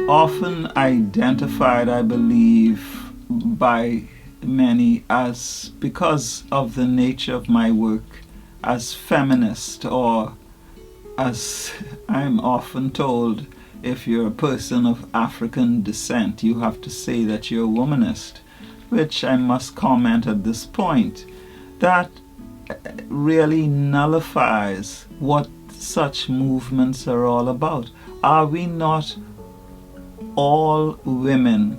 often identified, I believe, by many as, because of the nature of my work, as feminist, or as I'm often told, if you're a person of African descent, you have to say that you're a womanist, which I must comment at this point. That really nullifies what such movements are all about. Are we not all women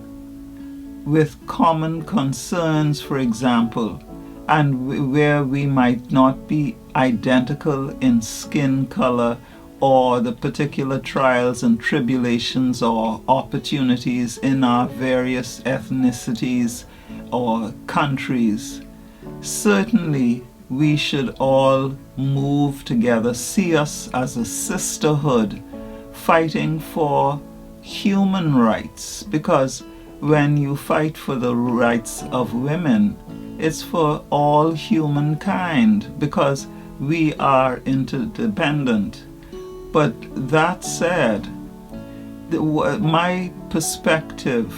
with common concerns, for example, and where we might not be identical in skin color or the particular trials and tribulations or opportunities in our various ethnicities or countries? Certainly, we should all move together, see us as a sisterhood fighting for human rights, because when you fight for the rights of women, it's for all humankind, because we are interdependent. But that said, my perspective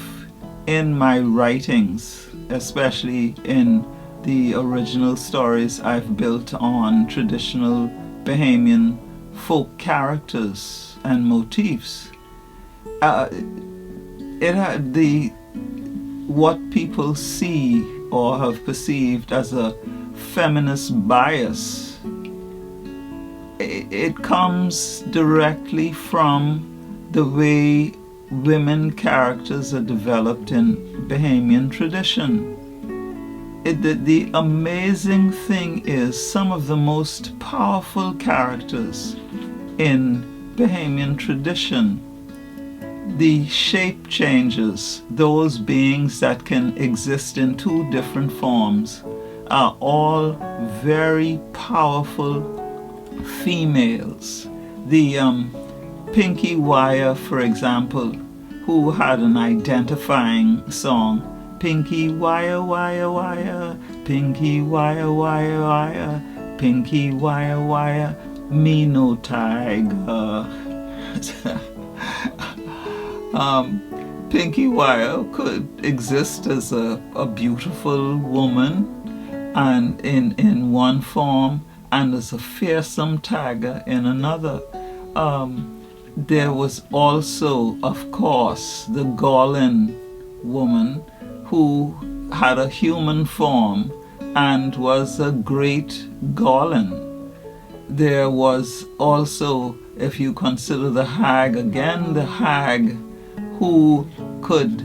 in my writings, especially in the original stories I've built on traditional Bahamian folk characters and motifs, what people see or have perceived as a feminist bias, it comes directly from the way women characters are developed in Bahamian tradition. The amazing thing is, some of the most powerful characters in Bahamian tradition, the shape changes, those beings that can exist in two different forms, are all very powerful females. The Pinky Wire, for example, who had an identifying song, Pinky wire, wire, wire, pinky wire, wire, wire, pinky wire, wire, me no tiger. Pinky Wire could exist as a beautiful woman and in one form, and as a fearsome tiger in another. There was also, of course, the Golin woman, who had a human form and was a great Golin. There was also, if you consider the hag again, the hag who could,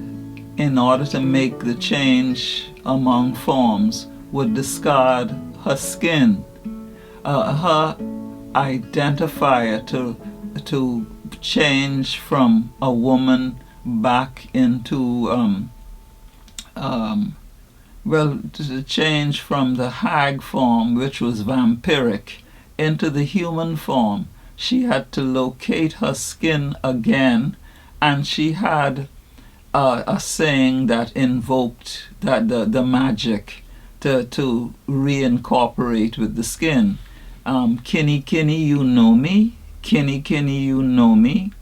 in order to make the change among forms, would discard her skin, her identifier to change from a woman back into to change from the hag form, which was vampiric, into the human form. She had to locate her skin again, and she had a saying that invoked that the magic to reincorporate with the skin. Kinny, kinny, you know me. Kinny, kinny, you know me.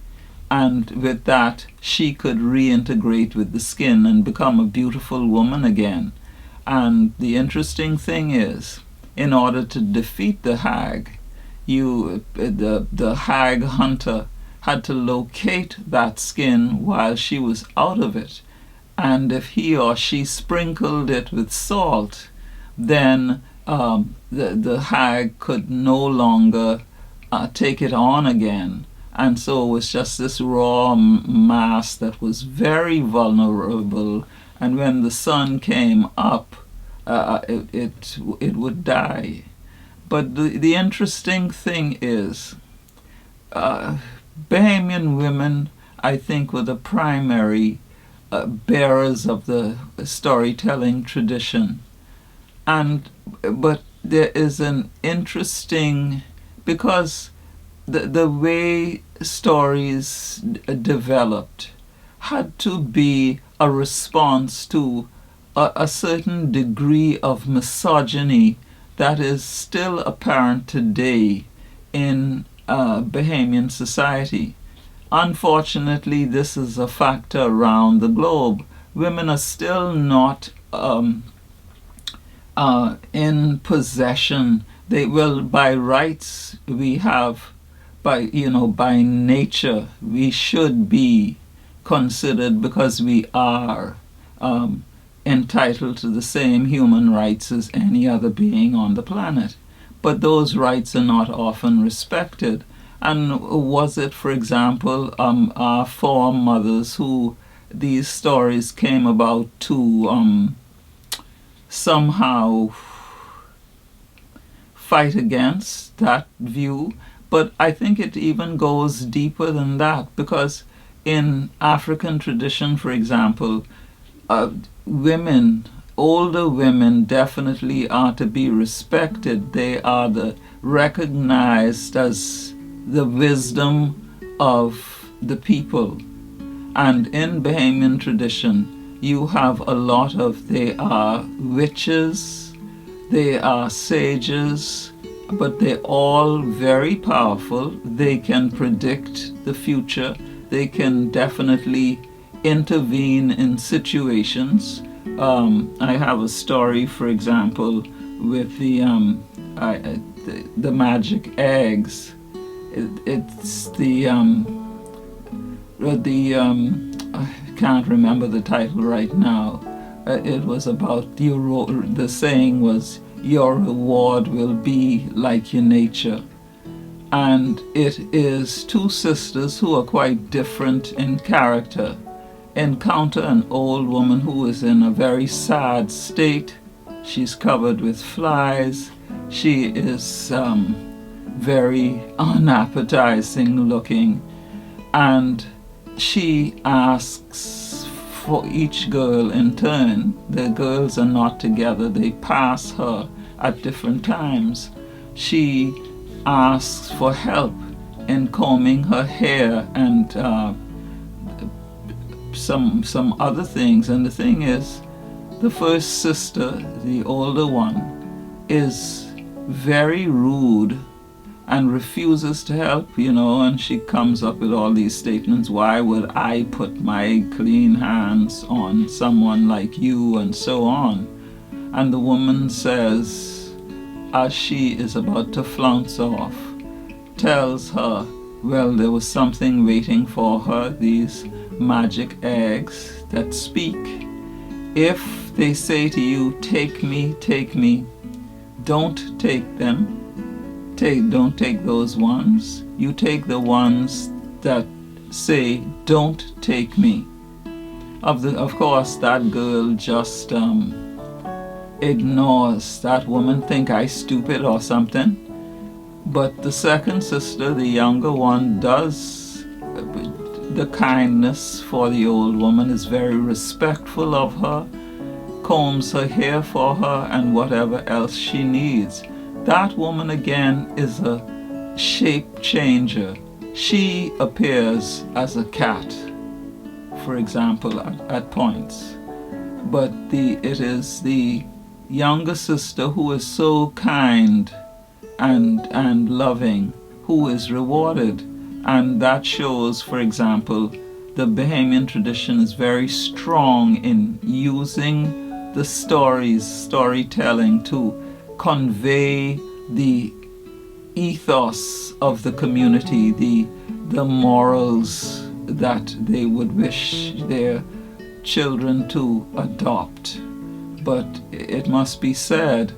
And with that, she could reintegrate with the skin and become a beautiful woman again. And the interesting thing is, in order to defeat the hag, the hag hunter had to locate that skin while she was out of it. And if he or she sprinkled it with salt, then the hag could no longer take it on again. And so it was just this raw mass that was very vulnerable, and when the sun came up, it would die. But the interesting thing is, Bahamian women, I think, were the primary bearers of the storytelling tradition. But there is an interesting, because the way stories developed had to be a response to a certain degree of misogyny that is still apparent today in Bahamian society. unfortunately, this is a factor around the globe. Women are still not in possession. They will, by rights, we have, by nature, we should be considered, because we are entitled to the same human rights as any other being on the planet. But those rights are not often respected. And was it, for example, our foremothers who these stories came about to somehow fight against that view? But I think it even goes deeper than that, because in African tradition, for example, women, older women definitely are to be respected. They are recognized as the wisdom of the people. And in Bahamian tradition, you have a lot of, they are witches, they are sages, but they're all very powerful. They can predict the future. They can definitely intervene in situations. I have a story, for example, with the magic eggs. It's I can't remember the title right now. It was about the saying was, your reward will be like your nature. And it is two sisters who are quite different in character encounter an old woman who is in a very sad state. She's covered with flies. She is very unappetizing looking, and she asks for each girl in turn. The girls are not together. They pass her at different times. She asks for help in combing her hair and some other things. And the thing is, the first sister, the older one, is very rude and refuses to help, and she comes up with all these statements. Why would I put my clean hands on someone like you, and so on. And the woman says, as she is about to flounce off, tells her, well, there was something waiting for her, these magic eggs that speak. If they say to you, take me, don't take them. Don't take those ones. You take the ones that say, don't take me. Of course, that girl just ignores that woman, think I stupid or something. But the second sister, the younger one, does the kindness for the old woman, is very respectful of her, combs her hair for her, and whatever else she needs. That woman again is a shape changer. She appears as a cat, for example, at points. But it is the younger sister who is so kind and loving who is rewarded. And that shows, for example, the Bahamian tradition is very strong in using the storytelling to convey the ethos of the community, the morals that they would wish their children to adopt. But it must be said,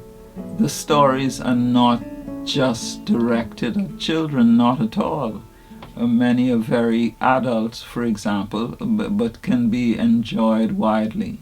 the stories are not just directed at children, not at all. Many are very adult, for example, but can be enjoyed widely.